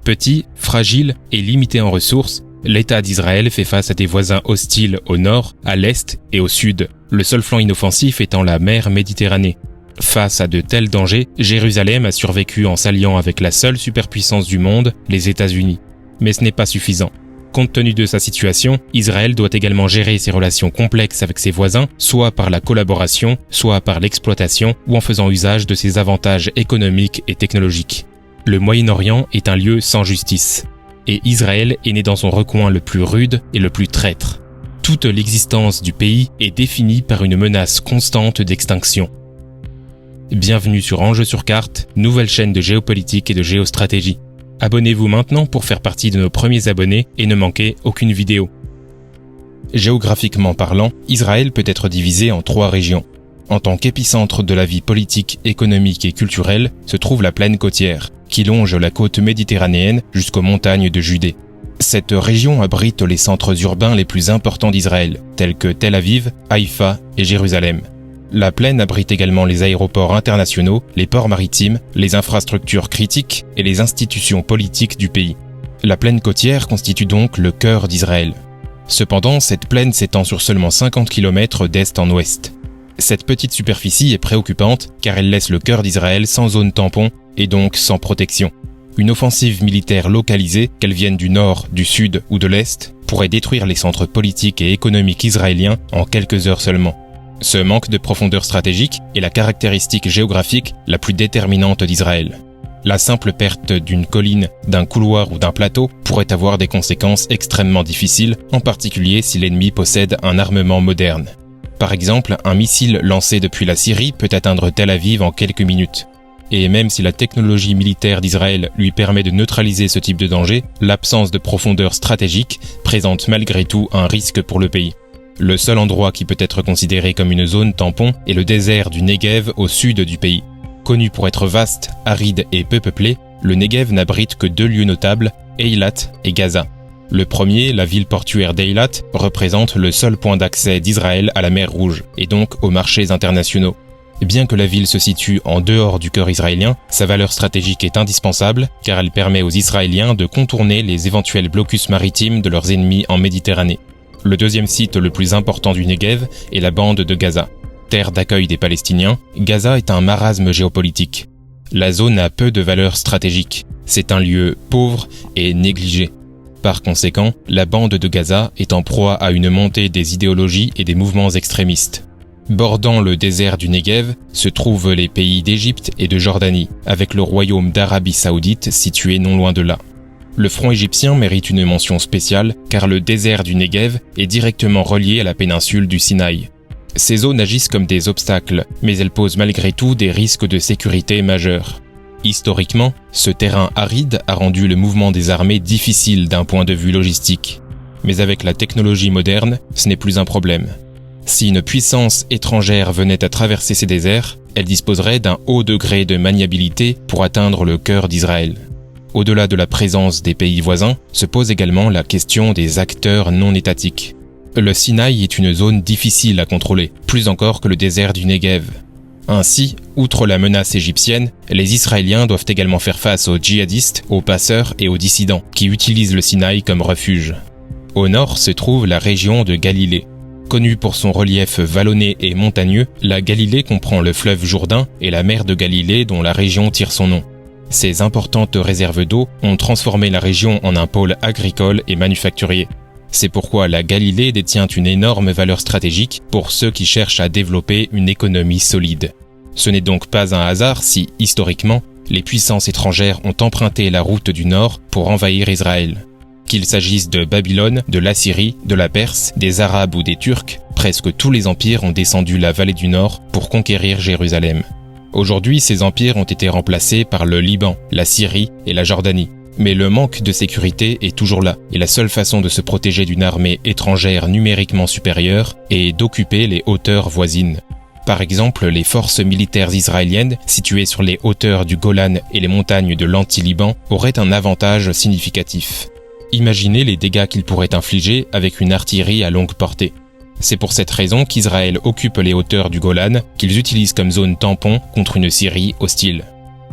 Petit, fragile et limité en ressources, l'État d'Israël fait face à des voisins hostiles au nord, à l'est et au sud, le seul flanc inoffensif étant la mer Méditerranée. Face à de tels dangers, Jérusalem a survécu en s'alliant avec la seule superpuissance du monde, les États-Unis. Mais ce n'est pas suffisant. Compte tenu de sa situation, Israël doit également gérer ses relations complexes avec ses voisins, soit par la collaboration, soit par l'exploitation ou en faisant usage de ses avantages économiques et technologiques. Le Moyen-Orient est un lieu sans justice. Et Israël est né dans son recoin le plus rude et le plus traître. Toute l'existence du pays est définie par une menace constante d'extinction. Bienvenue sur Enjeux sur carte, nouvelle chaîne de géopolitique et de géostratégie. Abonnez-vous maintenant pour faire partie de nos premiers abonnés et ne manquez aucune vidéo. Géographiquement parlant, Israël peut être divisé en 3 régions. En tant qu'épicentre de la vie politique, économique et culturelle se trouve la plaine côtière, qui longe la côte méditerranéenne jusqu'aux montagnes de Judée. Cette région abrite les centres urbains les plus importants d'Israël, tels que Tel Aviv, Haïfa et Jérusalem. La plaine abrite également les aéroports internationaux, les ports maritimes, les infrastructures critiques et les institutions politiques du pays. La plaine côtière constitue donc le cœur d'Israël. Cependant, cette plaine s'étend sur seulement 50 km d'est en ouest. Cette petite superficie est préoccupante car elle laisse le cœur d'Israël sans zone tampon et donc sans protection. Une offensive militaire localisée, qu'elle vienne du nord, du sud ou de l'est, pourrait détruire les centres politiques et économiques israéliens en quelques heures seulement. Ce manque de profondeur stratégique est la caractéristique géographique la plus déterminante d'Israël. La simple perte d'une colline, d'un couloir ou d'un plateau pourrait avoir des conséquences extrêmement difficiles, en particulier si l'ennemi possède un armement moderne. Par exemple, un missile lancé depuis la Syrie peut atteindre Tel Aviv en quelques minutes. Et même si la technologie militaire d'Israël lui permet de neutraliser ce type de danger, l'absence de profondeur stratégique présente malgré tout un risque pour le pays. Le seul endroit qui peut être considéré comme une zone tampon est le désert du Negev au sud du pays. Connu pour être vaste, aride et peu peuplé, le Negev n'abrite que 2 lieux notables, Eilat et Gaza. Le premier, la ville portuaire d'Eilat, représente le seul point d'accès d'Israël à la mer Rouge, et donc aux marchés internationaux. Bien que la ville se situe en dehors du cœur israélien, sa valeur stratégique est indispensable, car elle permet aux Israéliens de contourner les éventuels blocus maritimes de leurs ennemis en Méditerranée. Le deuxième site le plus important du Negev est la bande de Gaza. Terre d'accueil des Palestiniens, Gaza est un marasme géopolitique. La zone a peu de valeur stratégique. C'est un lieu pauvre et négligé. Par conséquent, la bande de Gaza est en proie à une montée des idéologies et des mouvements extrémistes. Bordant le désert du Negev se trouvent les pays d'Égypte et de Jordanie, avec le royaume d'Arabie Saoudite situé non loin de là. Le front égyptien mérite une mention spéciale car le désert du Negev est directement relié à la péninsule du Sinaï. Ces zones agissent comme des obstacles, mais elles posent malgré tout des risques de sécurité majeurs. Historiquement, ce terrain aride a rendu le mouvement des armées difficile d'un point de vue logistique. Mais avec la technologie moderne, ce n'est plus un problème. Si une puissance étrangère venait à traverser ces déserts, elle disposerait d'un haut degré de maniabilité pour atteindre le cœur d'Israël. Au-delà de la présence des pays voisins, se pose également la question des acteurs non étatiques. Le Sinaï est une zone difficile à contrôler, plus encore que le désert du Negev. Ainsi, outre la menace égyptienne, les Israéliens doivent également faire face aux djihadistes, aux passeurs et aux dissidents, qui utilisent le Sinaï comme refuge. Au nord se trouve la région de Galilée. Connue pour son relief vallonné et montagneux, la Galilée comprend le fleuve Jourdain et la mer de Galilée dont la région tire son nom. Ces importantes réserves d'eau ont transformé la région en un pôle agricole et manufacturier. C'est pourquoi la Galilée détient une énorme valeur stratégique pour ceux qui cherchent à développer une économie solide. Ce n'est donc pas un hasard si, historiquement, les puissances étrangères ont emprunté la route du Nord pour envahir Israël. Qu'il s'agisse de Babylone, de l'Assyrie, de la Perse, des Arabes ou des Turcs, presque tous les empires ont descendu la vallée du Nord pour conquérir Jérusalem. Aujourd'hui, ces empires ont été remplacés par le Liban, la Syrie et la Jordanie. Mais le manque de sécurité est toujours là, et la seule façon de se protéger d'une armée étrangère numériquement supérieure est d'occuper les hauteurs voisines. Par exemple, les forces militaires israéliennes, situées sur les hauteurs du Golan et les montagnes de l'Anti-Liban, auraient un avantage significatif. Imaginez les dégâts qu'ils pourraient infliger avec une artillerie à longue portée. C'est pour cette raison qu'Israël occupe les hauteurs du Golan, qu'ils utilisent comme zone tampon contre une Syrie hostile.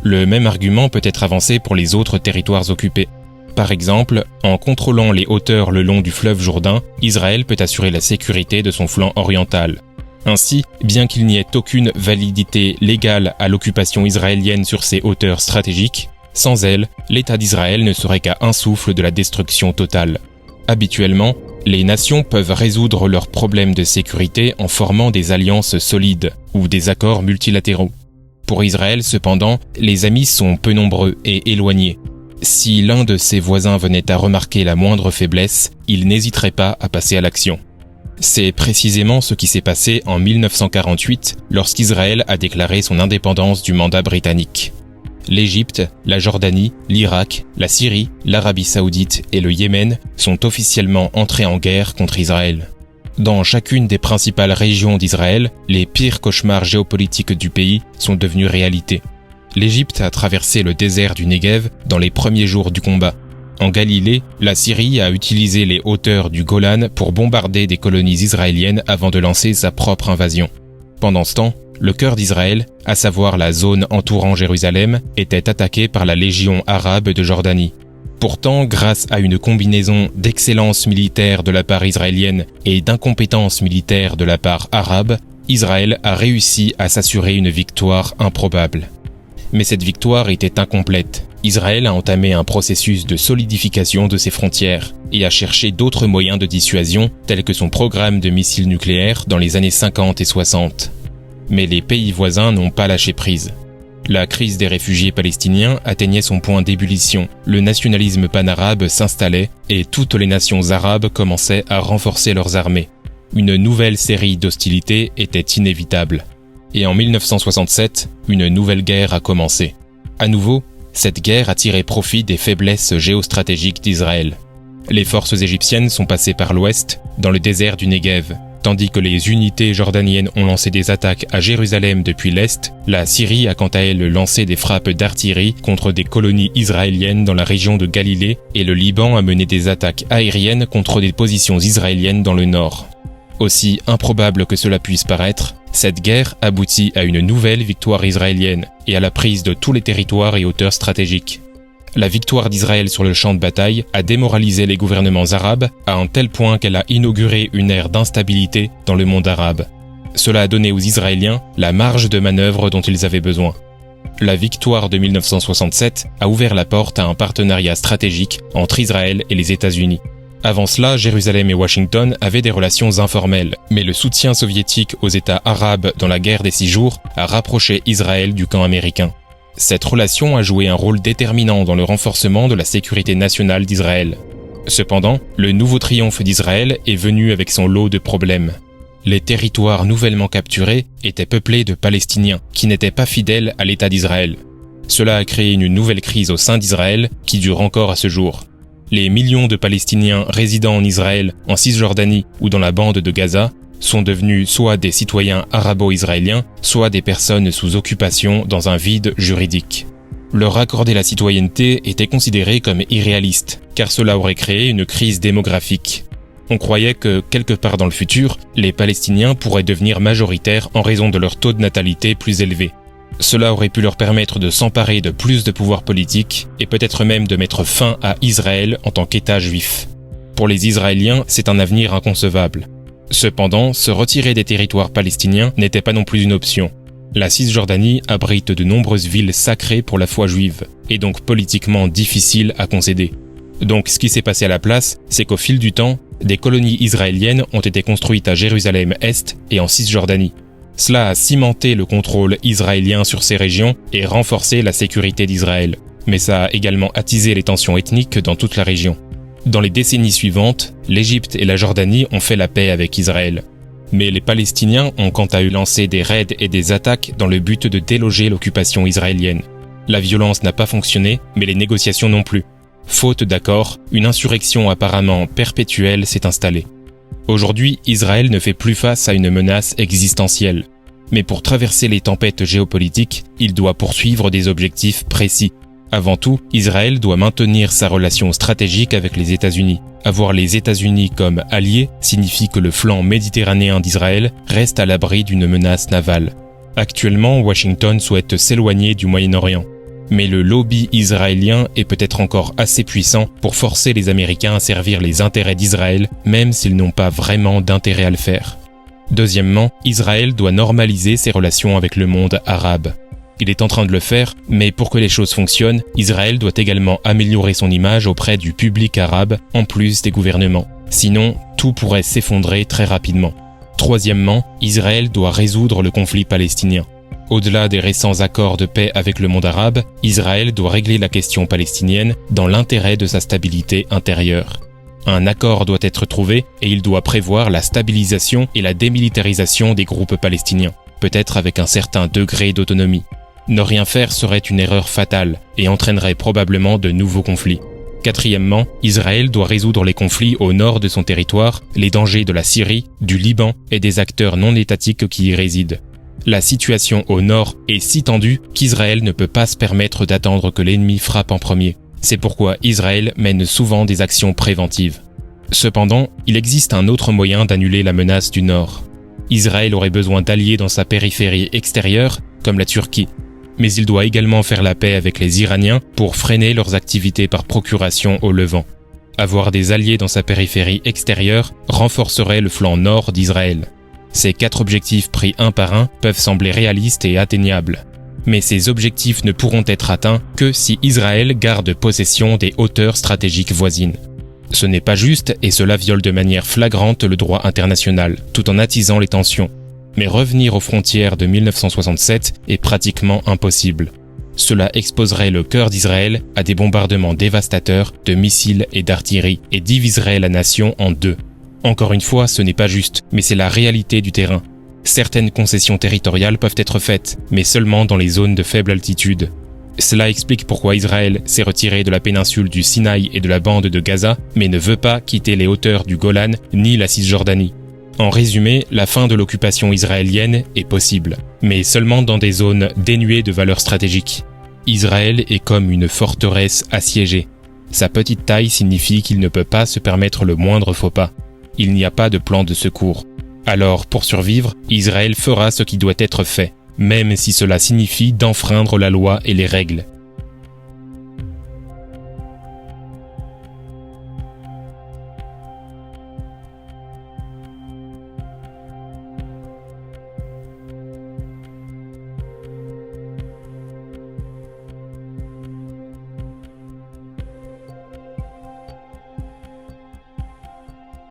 Le même argument peut être avancé pour les autres territoires occupés. Par exemple, en contrôlant les hauteurs le long du fleuve Jourdain, Israël peut assurer la sécurité de son flanc oriental. Ainsi, bien qu'il n'y ait aucune validité légale à l'occupation israélienne sur ces hauteurs stratégiques, sans elle, l'État d'Israël ne serait qu'à un souffle de la destruction totale. Habituellement, les nations peuvent résoudre leurs problèmes de sécurité en formant des alliances solides ou des accords multilatéraux. Pour Israël, cependant, les amis sont peu nombreux et éloignés. Si l'un de ses voisins venait à remarquer la moindre faiblesse, il n'hésiterait pas à passer à l'action. C'est précisément ce qui s'est passé en 1948 lorsqu'Israël a déclaré son indépendance du mandat britannique. L'Égypte, la Jordanie, l'Irak, la Syrie, l'Arabie Saoudite et le Yémen sont officiellement entrés en guerre contre Israël. Dans chacune des principales régions d'Israël, les pires cauchemars géopolitiques du pays sont devenus réalité. L'Égypte a traversé le désert du Negev dans les premiers jours du combat. En Galilée, la Syrie a utilisé les hauteurs du Golan pour bombarder des colonies israéliennes avant de lancer sa propre invasion. Pendant ce temps, le cœur d'Israël, à savoir la zone entourant Jérusalem, était attaqué par la Légion arabe de Jordanie. Pourtant, grâce à une combinaison d'excellence militaire de la part israélienne et d'incompétence militaire de la part arabe, Israël a réussi à s'assurer une victoire improbable. Mais cette victoire était incomplète. Israël a entamé un processus de solidification de ses frontières et a cherché d'autres moyens de dissuasion tels que son programme de missiles nucléaires dans les années 50 et 60. Mais les pays voisins n'ont pas lâché prise. La crise des réfugiés palestiniens atteignait son point d'ébullition, le nationalisme panarabe s'installait et toutes les nations arabes commençaient à renforcer leurs armées. Une nouvelle série d'hostilités était inévitable. Et en 1967, une nouvelle guerre a commencé. À nouveau, cette guerre a tiré profit des faiblesses géostratégiques d'Israël. Les forces égyptiennes sont passées par l'ouest, dans le désert du Negev. Tandis que les unités jordaniennes ont lancé des attaques à Jérusalem depuis l'Est, la Syrie a quant à elle lancé des frappes d'artillerie contre des colonies israéliennes dans la région de Galilée et le Liban a mené des attaques aériennes contre des positions israéliennes dans le nord. Aussi improbable que cela puisse paraître, cette guerre aboutit à une nouvelle victoire israélienne et à la prise de tous les territoires et hauteurs stratégiques. La victoire d'Israël sur le champ de bataille a démoralisé les gouvernements arabes à un tel point qu'elle a inauguré une ère d'instabilité dans le monde arabe. Cela a donné aux Israéliens la marge de manœuvre dont ils avaient besoin. La victoire de 1967 a ouvert la porte à un partenariat stratégique entre Israël et les États-Unis. Avant cela, Jérusalem et Washington avaient des relations informelles, mais le soutien soviétique aux États arabes dans la guerre des 6 jours a rapproché Israël du camp américain. Cette relation a joué un rôle déterminant dans le renforcement de la sécurité nationale d'Israël. Cependant, le nouveau triomphe d'Israël est venu avec son lot de problèmes. Les territoires nouvellement capturés étaient peuplés de Palestiniens qui n'étaient pas fidèles à l'État d'Israël. Cela a créé une nouvelle crise au sein d'Israël qui dure encore à ce jour. Les millions de Palestiniens résidant en Israël, en Cisjordanie ou dans la bande de Gaza sont devenus soit des citoyens arabo-israéliens, soit des personnes sous occupation dans un vide juridique. Leur accorder la citoyenneté était considéré comme irréaliste, car cela aurait créé une crise démographique. On croyait que, quelque part dans le futur, les Palestiniens pourraient devenir majoritaires en raison de leur taux de natalité plus élevé. Cela aurait pu leur permettre de s'emparer de plus de pouvoir politique et peut-être même de mettre fin à Israël en tant qu'État juif. Pour les Israéliens, c'est un avenir inconcevable. Cependant, se retirer des territoires palestiniens n'était pas non plus une option. La Cisjordanie abrite de nombreuses villes sacrées pour la foi juive, et donc politiquement difficile à concéder. Donc ce qui s'est passé à la place, c'est qu'au fil du temps, des colonies israéliennes ont été construites à Jérusalem-Est et en Cisjordanie. Cela a cimenté le contrôle israélien sur ces régions et renforcé la sécurité d'Israël. Mais ça a également attisé les tensions ethniques dans toute la région. Dans les décennies suivantes, l'Égypte et la Jordanie ont fait la paix avec Israël. Mais les Palestiniens ont quant à eux lancé des raids et des attaques dans le but de déloger l'occupation israélienne. La violence n'a pas fonctionné, mais les négociations non plus. Faute d'accord, une insurrection apparemment perpétuelle s'est installée. Aujourd'hui, Israël ne fait plus face à une menace existentielle. Mais pour traverser les tempêtes géopolitiques, il doit poursuivre des objectifs précis. Avant tout, Israël doit maintenir sa relation stratégique avec les États-Unis. Avoir les États-Unis comme alliés signifie que le flanc méditerranéen d'Israël reste à l'abri d'une menace navale. Actuellement, Washington souhaite s'éloigner du Moyen-Orient. Mais le lobby israélien est peut-être encore assez puissant pour forcer les Américains à servir les intérêts d'Israël, même s'ils n'ont pas vraiment d'intérêt à le faire. Deuxièmement, Israël doit normaliser ses relations avec le monde arabe. Il est en train de le faire, mais pour que les choses fonctionnent, Israël doit également améliorer son image auprès du public arabe, en plus des gouvernements. Sinon, tout pourrait s'effondrer très rapidement. Troisièmement, Israël doit résoudre le conflit palestinien. Au-delà des récents accords de paix avec le monde arabe, Israël doit régler la question palestinienne dans l'intérêt de sa stabilité intérieure. Un accord doit être trouvé et il doit prévoir la stabilisation et la démilitarisation des groupes palestiniens, peut-être avec un certain degré d'autonomie. Ne rien faire serait une erreur fatale et entraînerait probablement de nouveaux conflits. Quatrièmement, Israël doit résoudre les conflits au nord de son territoire, les dangers de la Syrie, du Liban et des acteurs non étatiques qui y résident. La situation au nord est si tendue qu'Israël ne peut pas se permettre d'attendre que l'ennemi frappe en premier. C'est pourquoi Israël mène souvent des actions préventives. Cependant, il existe un autre moyen d'annuler la menace du nord. Israël aurait besoin d'alliés dans sa périphérie extérieure, comme la Turquie. Mais il doit également faire la paix avec les Iraniens pour freiner leurs activités par procuration au Levant. Avoir des alliés dans sa périphérie extérieure renforcerait le flanc nord d'Israël. Ces 4 objectifs pris un par un peuvent sembler réalistes et atteignables. Mais ces objectifs ne pourront être atteints que si Israël garde possession des hauteurs stratégiques voisines. Ce n'est pas juste et cela viole de manière flagrante le droit international, tout en attisant les tensions. Mais revenir aux frontières de 1967 est pratiquement impossible. Cela exposerait le cœur d'Israël à des bombardements dévastateurs de missiles et d'artillerie et diviserait la nation en deux. Encore une fois, ce n'est pas juste, mais c'est la réalité du terrain. Certaines concessions territoriales peuvent être faites, mais seulement dans les zones de faible altitude. Cela explique pourquoi Israël s'est retiré de la péninsule du Sinaï et de la bande de Gaza, mais ne veut pas quitter les hauteurs du Golan ni la Cisjordanie. En résumé, la fin de l'occupation israélienne est possible, mais seulement dans des zones dénuées de valeur stratégique. Israël est comme une forteresse assiégée. Sa petite taille signifie qu'il ne peut pas se permettre le moindre faux pas. Il n'y a pas de plan de secours. Alors, pour survivre, Israël fera ce qui doit être fait, même si cela signifie d'enfreindre la loi et les règles.